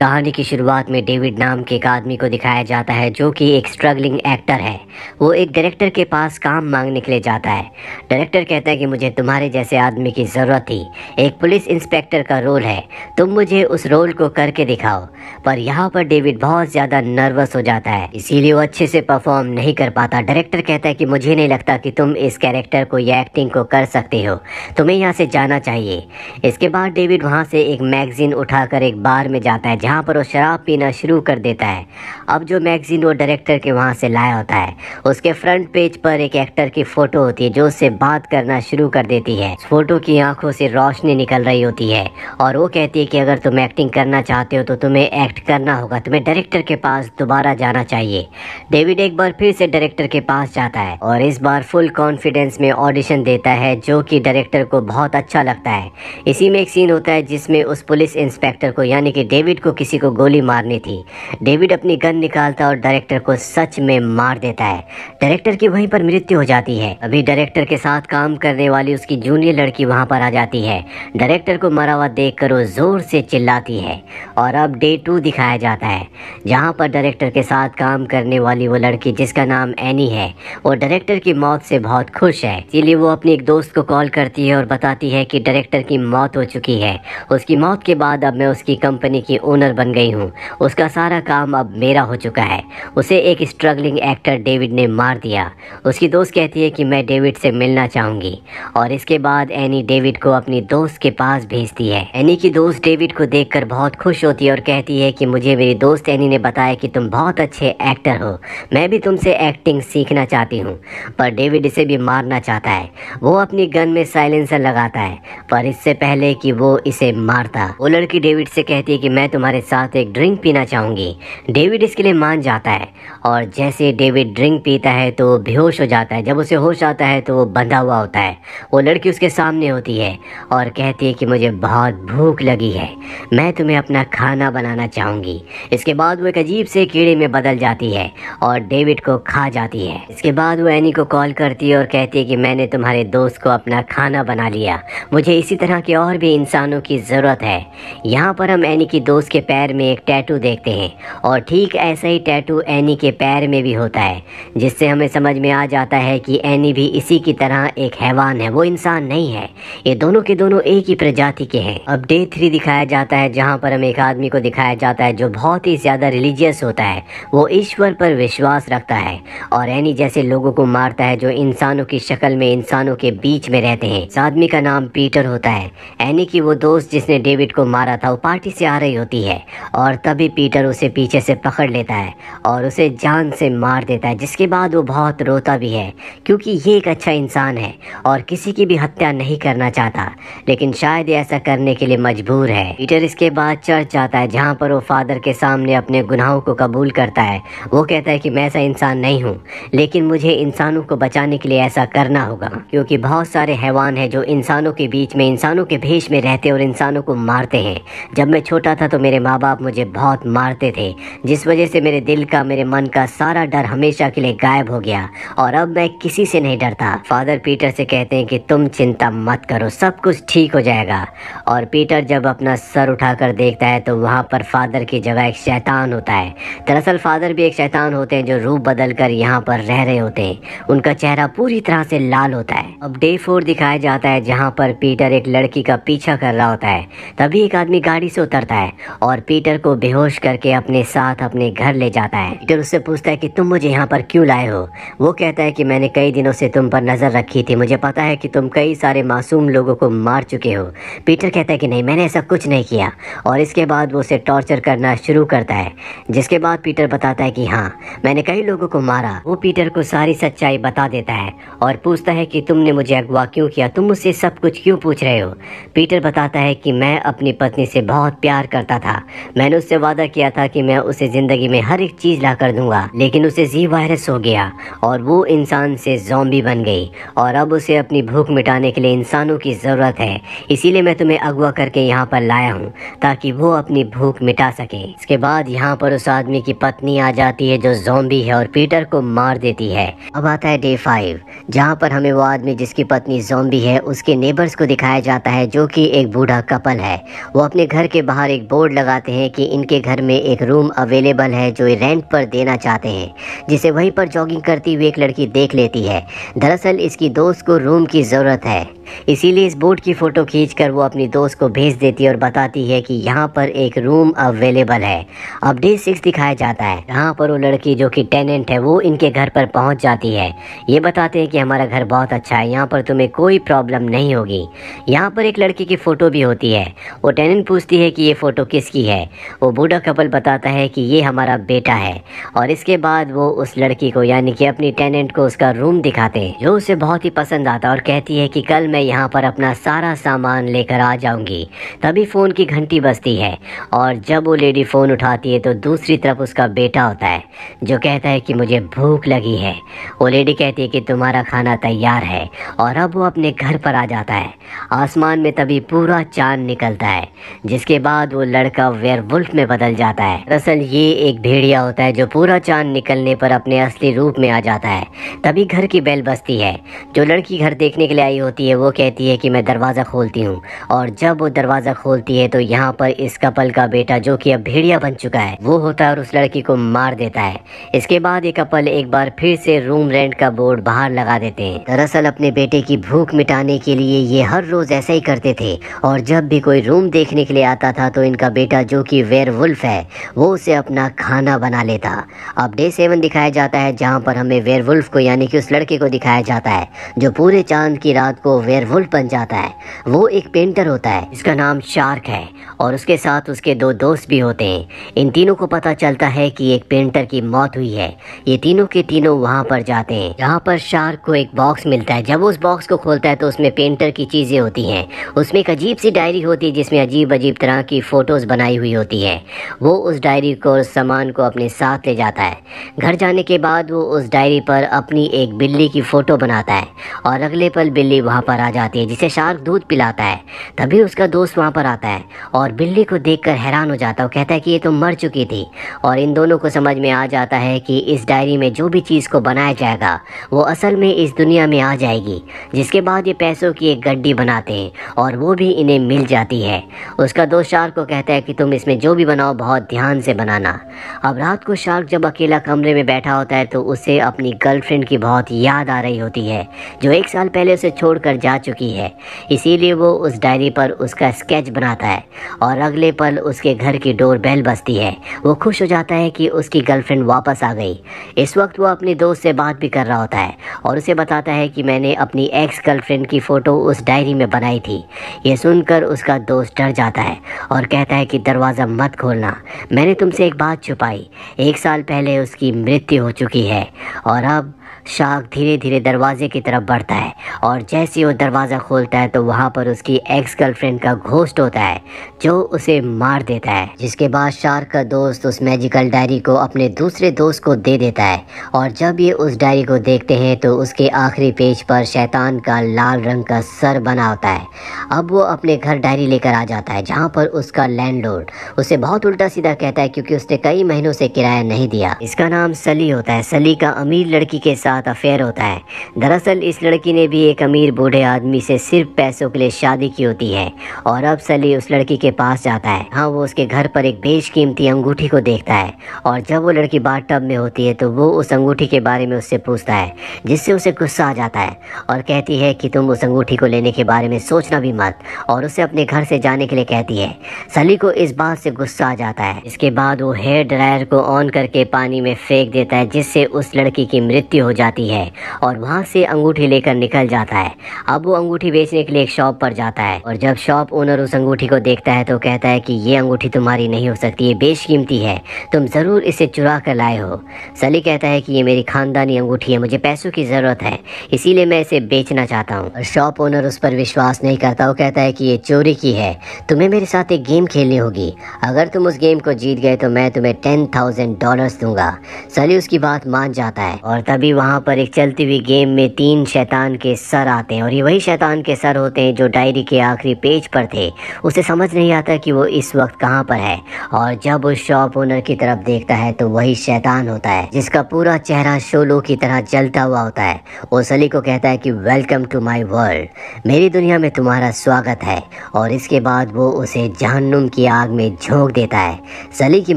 कहानी की शुरुआत में डेविड नाम के एक आदमी को दिखाया जाता है जो कि एक स्ट्रगलिंग एक्टर है। वो एक डायरेक्टर के पास काम मांगने के लिए जाता है। डायरेक्टर कहता है कि मुझे तुम्हारे जैसे आदमी की ज़रूरत थी, एक पुलिस इंस्पेक्टर का रोल है, तुम मुझे उस रोल को करके दिखाओ। पर यहाँ पर डेविड बहुत ज़्यादा नर्वस हो जाता है, इसीलिए वो अच्छे से परफॉर्म नहीं कर पाता। डायरेक्टर कहता है कि मुझे नहीं लगता कि तुम इस कैरेक्टर को या एक्टिंग को कर सकते हो, तुम्हें यहाँ से जाना चाहिए। इसके बाद डेविड वहाँ से एक मैगजीन उठाकर एक बार में जाता है जहाँ पर वो शराब पीना शुरू कर देता है। अब जो मैगजीन वो डायरेक्टर के वहाँ से लाया होता है, उसके फ्रंट पेज पर एक एक्टर की फ़ोटो होती है जो उससे बात करना शुरू कर देती है। फोटो की आंखों से रोशनी निकल रही होती है और वो कहती है कि अगर तुम एक्टिंग करना चाहते हो तो तुम्हें एक्ट करना होगा, तुम्हें डायरेक्टर के पास दोबारा जाना चाहिए। डेविड एक बार फिर से डायरेक्टर के पास जाता है और इस बार फुल कॉन्फिडेंस में ऑडिशन देता है जो कि डायरेक्टर को बहुत अच्छा लगता है। इसी में एक सीन होता है जिसमें उस पुलिस इंस्पेक्टर को यानी कि डेविड को किसी को गोली मारनी थी। डेविड अपनी गन निकालता और डायरेक्टर को सच में मार देता है। डायरेक्टर की वहीं पर मृत्यु हो जाती है। अभी डायरेक्टर के साथ काम करने वाली उसकी जूनियर लड़की वहां पर आ जाती है। डायरेक्टर को मरा हुआ देखकर वो जोर से चिल्लाती है। और अब डे 2 दिखाया जाता है जहां पर डायरेक्टर के साथ काम करने वाली वो लड़की जिसका नाम एनी है, वो डायरेक्टर की मौत से बहुत खुश है। इसीलिए वो अपने एक दोस्त को कॉल करती है और बताती है कि डायरेक्टर की मौत हो चुकी है। उसकी मौत के बाद अब मैं उसकी कंपनी की ओनर बन गई हूँ, उसका सारा काम अब मेरा हो चुका है। उसे एक स्ट्रगलिंग एक्टर डेविड ने मार दिया। उसकी दोस्त कहती है कि मैं डेविड से मिलना चाहूँगी और इसके बाद एनी डेविड को अपनी दोस्त के पास भेजती है। एनी की दोस्त डेविड को देखकर बहुत खुश होती है और कहती है कि मुझे मेरी दोस्त एनी ने बताया कि तुम बहुत अच्छे एक्टर हो, मैं भी तुमसे एक्टिंग सीखना चाहती हूँ। पर डेविड इसे भी मारना चाहता है। वो अपनी गन में साइलेंसर लगाता है पर इससे पहले कि वो इसे मारता, वो लड़की डेविड से कहती है कि मैं तुम्हारे साथ एक ड्रिंक पीना चाहूँगी। डेविड इसके लिए मान जाता है और जैसे डेविड ड्रिंक पीता है तो बेहोश हो जाता है। जब उसे होश आता है तो वो बंधा हुआ होता है। वो लड़की उसके सामने होती है और कहती है कि मुझे बहुत भूख लगी है, मैं तुम्हें अपना खाना बनाना चाहूँगी। इसके बाद वो एक अजीब से कीड़े में बदल जाती है और डेविड को खा जाती है। इसके बाद वो एनी को कॉल करती है और कहती है कि मैंने तुम्हारे दोस्त को अपना खाना बना लिया, मुझे इसी तरह के और भी इंसानों की ज़रूरत है। यहाँ पर हम एनी की दोस्त के पैर में एक टैटू देखते हैं और ठीक ऐसा ही टैटू एनी के पैर में भी होता है, जिससे हमें समझ में आ जाता है कि एनी भी इसी की तरह एक हैवान है, वो इंसान नहीं है। ये दोनों के दोनों एक ही प्रजाति के हैं। अब डे 3 दिखाया जाता है जहाँ पर हमें एक आदमी को दिखाया जाता है जो बहुत ही ज़्यादा रिलीजियस होता है। वो ईश्वर पर विश्वास रखता है और एनी जैसे लोगों को मारता है जो इंसानों की शक्ल में इंसानों के बीच में रहते हैं। इस आदमी का नाम पीटर होता है। एनी की वो दोस्त जिसने डेविड को मारा था वो पार्टी से आ रही होती है और तभी पीटर उसे पीछे से पकड़ लेता है और उसे जान से मार देता है। जिसके बाद वो बहुत रोता भी है क्योंकि ये एक अच्छा इंसान है और किसी की भी हत्या नहीं करना चाहता, लेकिन शायद ये ऐसा करने के लिए मजबूर है। पीटर इसके बाद चर्च जाता है जहाँ पर वो फादर के सामने अपने गुनाहों को कबूल करता है। वो कहता है कि मैं ऐसा इंसान नहीं हूँ, लेकिन मुझे इंसानों को बचाने के लिए ऐसा करना होगा क्योंकि बहुत सारे हैवान हैं जो इंसानों के बीच में इंसानों के भेष में रहते और इंसानों को मारते हैं। जब मैं छोटा था तो मेरे माँ बाप मुझे बहुत मारते थे, जिस वजह से मेरे दिल का, मेरे मन का सारा डर हमेशा के लिए गायब हो गया और अब मैं किसी से नहीं डरता। फादर पीटर से कहते हैं कि तुम चिंता मत करो, सब कुछ ठीक हो जाएगा। और पीटर जब अपना सर उठाकर देखता है तो वहाँ पर फादर की जगह एक शैतान होता है। दरअसल फादर भी एक शैतान होते हैं जो रूप बदल कर यहाँ पर रह रहे होते हैं। उनका चेहरा पूरी तरह से लाल होता है। अब डे 4 दिखाया जाता है जहाँ पर पीटर एक लड़की का पीछा कर रहा होता है। तभी एक आदमी गाड़ी से उतरता है और पीटर को बेहोश करके अपने साथ अपने घर ले जाता है। पीटर उससे पूछता है कि तुम मुझे यहाँ पर क्यों लाए हो। वो कहता है कि मैंने कई दिनों से तुम पर नजर रखी थी, मुझे पता है कि तुम कई सारे मासूम लोगों को मार चुके हो। पीटर कहता है कि नहीं, मैंने ऐसा कुछ नहीं किया और इसके बाद वो उसे टॉर्चर करना शुरू करता है। जिसके बाद पीटर बताता है कि हाँ, मैंने कई लोगों को मारा। वो पीटर को सारी सच्चाई बता देता है और पूछता है कि तुमने मुझे अगवा क्यों किया, तुम मुझसे सब कुछ क्यों पूछ रहे हो। पीटर बताता है कि मैं अपनी पत्नी से बहुत प्यार करता था, मैंने उससे वादा किया था कि मैं उसे जिंदगी में हर एक चीज ला कर दूंगा, लेकिन उसे जी वायरस हो गया और वो इंसान से ज़ॉम्बी बन गई और अब उसे अपनी भूख मिटाने के लिए इंसानों की ज़रूरत है। इसीलिए मैं तुम्हें अगवा करके यहाँ पर लाया हूँ ताकि वो अपनी भूख मिटा सके। इसके बाद यहाँ पर उस आदमी की पत्नी आ जाती है जो ज़ॉम्बी है और पीटर को मार देती है। अब आता है डे 5 जहाँ पर हमें वो आदमी जिसकी पत्नी ज़ॉम्बी है उसके नेबर्स को दिखाया जाता है जो कि एक बूढ़ा कपल है। वो अपने घर के बाहर एक बोर्ड लगा लगाते हैं कि इनके घर में एक रूम अवेलेबल है जो रेंट पर देना चाहते हैं, जिसे वहीं पर जॉगिंग करती हुई एक लड़की देख लेती है। दरअसल इसकी दोस्त को रूम की ज़रूरत है, इसीलिए इस बोर्ड की फ़ोटो खींचकर वो अपनी दोस्त को भेज देती है और बताती है कि यहाँ पर एक रूम अवेलेबल है। अब डे 6 दिखाया जाता है, यहाँ पर वो लड़की जो कि टेनेंट है वो इनके घर पर पहुँच जाती है। ये बताते हैं कि हमारा घर बहुत अच्छा है, यहाँ पर तुम्हें कोई प्रॉब्लम नहीं होगी। यहाँ पर एक लड़की की फ़ोटो भी होती है। वो टेनेंट पूछती है कि ये फ़ोटो किसकी है। वो बूढ़ा कपल बताता है कि ये हमारा बेटा है, और इसके बाद वो उस लड़की को यानी कि अपनी टेनेंट को उसका रूम दिखाते हैं, जो उसे बहुत ही पसंद आता और कहती है कि कल मैं यहाँ पर अपना सारा सामान लेकर आ जाऊंगी। तभी फ़ोन की घंटी बजती है, और जब वो लेडी फ़ोन उठाती है तो दूसरी तरफ उसका बेटा होता है, जो कहता है कि मुझे भूख लगी है। वो लेडी कहती है कि तुम्हारा खाना तैयार है, और अब वो अपने घर पर आ जाता है। आसमान में तभी पूरा चांद निकलता है, जिसके बाद वो लड़का वेयरवुल्फ में बदल जाता है। दरअसल ये एक भेड़िया होता है जो पूरा चांद निकलने पर अपने असली रूप में आ जाता है। तभी घर की बेल बजती है। जो लड़की घर देखने के लिए आई होती है वो कहती है कि मैं दरवाज़ा खोलती हूँ, और जब वो दरवाज़ा खोलती है तो यहाँ पर इस कपल का बेटा जो कि अब भेड़िया बन चुका है वो होता है और उस लड़की को मार देता है। इसके बाद ये कपल एक बार फिर से रूम रेंट का बोर्ड बाहर लगा देते हैं। दरअसल अपने बेटे की भूख मिटाने के लिए ये हर रोज़ ऐसा ही करते थे, और जब भी कोई रूम देखने के लिए आता था तो इनका बेटा जो कि वेयरवुल्फ है वो उसे अपना खाना बना लेता। अब डे 7 दिखाया जाता है, जहाँ पर हमें वेयरवुल्फ को यानी कि उस लड़के को दिखाया जाता है जो पूरे चांद की रात को वेयरवुल्फ बन जाता है। वो एक पेंटर होता है जिसका नाम शार्क है, और उसके साथ उसके 2 दोस्त भी होते हैं। इन तीनों को पता चलता है कि एक पेंटर की मौत हुई है। ये तीनों के तीनों वहाँ पर जाते हैं, जहाँ पर शार्क को एक बॉक्स मिलता है। जब वो उस बॉक्स को खोलता है तो उसमें पेंटर की चीज़ें होती हैं। उसमें एक अजीब सी डायरी होती है जिसमें अजीब अजीब तरह की फ़ोटोज़ बनाई हुई होती है। वो उस डायरी को और सामान को अपने साथ ले जाता है। घर जाने के बाद वो उस डायरी पर अपनी एक बिल्ली की फ़ोटो बनाता है, और अगले पल बिल्ली वहाँ पर आ जाती है जिसे शार्क दूध पिलाता है। तभी उसका दोस्त वहाँ पर आता है और बिल्ली को देखकर हैरान हो जाता है। वो कहता है कि ये तो मर चुकी थी, और इन दोनों को समझ में आ जाता है कि इस डायरी में जो भी चीज़ को बनाया जाएगा वो असल में इस दुनिया में आ जाएगी। जिसके बाद ये पैसों की एक गड्डी बनाते हैं और वो भी इन्हें मिल जाती है। उसका दोस्त शार्क को कहता है कि तुम इसमें जो भी बनाओ बहुत ध्यान से बनाना। अब रात को शार्क जब अकेला कमरे में बैठा होता है तो उसे अपनी गर्लफ्रेंड की बहुत याद आ रही होती है, जो 1 साल पहले उसे छोड़कर जा चुकी है। इसीलिए वो उस डायरी पर उसका स्केच बनाता है, और अगले पल उसके घर की डोर बेल बजती है। वो खुश हो जाता है कि उसकी गर्लफ्रेंड वापस आ गई। इस वक्त वो अपने दोस्त से बात भी कर रहा होता है और उसे बताता है कि मैंने अपनी एक्स गर्लफ्रेंड की फ़ोटो उस डायरी में बनाई थी। ये सुनकर उसका दोस्त डर जाता है और कहता है कि दरवाज़ा मत खोलना, मैंने तुमसे एक बात छुपाई। 1 साल पहले उसकी मृत्यु हो चुकी है। और अब शार्क धीरे धीरे दरवाजे की तरफ बढ़ता है, और जैसे वो दरवाज़ा खोलता है तो वहाँ पर उसकी एक्स गर्लफ्रेंड का घोस्ट होता है जो उसे मार देता है। जिसके बाद शार्क का दोस्त उस मैजिकल डायरी को अपने दूसरे दोस्त को दे देता है, और जब ये उस डायरी को देखते हैं तो उसके आखिरी पेज पर शैतान का लाल रंग का सर बना होता है। अब वो अपने घर डायरी लेकर आ जाता है, जहाँ पर उसका लैंडलॉर्ड उसे बहुत उल्टा सीधा कहता है क्योंकि उसने कई महीनों से किराया नहीं दिया। इसका नाम सली होता है। सली का अमीर लड़की के साथ अफेयर होता है। दरअसल इस लड़की ने भी एक अमीर बूढ़े आदमी से सिर्फ पैसों के लिए शादी की होती है, और अब सली उस लड़की के पास जाता है। हाँ, वो उसके घर पर एक बेशकीमती अंगूठी को देखता है, और जब वो लड़की बाथटब में होती है तो वो उस अंगूठी के बारे में उससे पूछता है, जिससे उसे गुस्सा आ जाता है और कहती है कि तुम उस अंगूठी को लेने के बारे में सोचना भी मत, और उसे अपने घर से जाने के लिए कहती है। सली को इस बात से गुस्सा आ जाता है। इसके बाद वो हेयर ड्रायर को ऑन करके पानी में फेंक देता है, जिससे उस लड़की की मृत्यु हो जाती है, और वहाँ से अंगूठी लेकर निकल जाता है। अब वो अंगूठी बेचने के लिए एक शॉप पर जाता है, और जब शॉप ओनर उस अंगूठी को देखता है तो कहता है कि ये अंगूठी तुम्हारी नहीं हो सकती, ये बेशकीमती है, तुम ज़रूर इसे चुरा कर लाए हो। सली कहता है कि ये मेरी खानदानी अंगूठी है, मुझे पैसों की ज़रूरत है, इसीलिए मैं इसे बेचना चाहता हूँ। और शॉप ओनर उस पर विश्वास नहीं करता। वो कहता है कि ये चोरी की है, तुम्हें मेरे साथ एक गेम खेलनी होगी, अगर तुम उस गेम को जीत गए तो मैं तुम्हें $10,000 दूंगा। सली उसकी बात मान जाता है, और तभी वहाँ वहाँ पर एक चलती हुई गेम में 3 शैतान के सर आते हैं और ये वही शैतान के सर होते हैं जो डायरी के आखिरी पेज पर थे। उसे समझ नहीं आता कि वो इस वक्त कहाँ पर है और जब उस शॉप ओनर की तरफ देखता है तो वही शैतान होता है जिसका पूरा चेहरा शोलो की तरह जलता हुआ होता है। वो सली को कहता है कि वेलकम टू माई वर्ल्ड, मेरी दुनिया में तुम्हारा स्वागत है, और इसके बाद वो उसे जहन्नुम की आग में झोंक देता है। सली की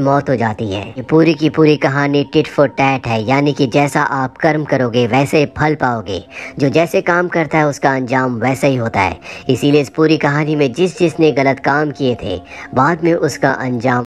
मौत हो जाती है। ये पूरी की पूरी कहानी टिट फॉर टैट है, यानी कि जैसा आप कर्म करोगे वैसे फल पाओगे। जो जैसे काम करता है उसका अंजाम वैसा ही होता है। इसीलिए इस पूरी कहानी में जिसने गलत काम किए थे बाद में उसका अंजाम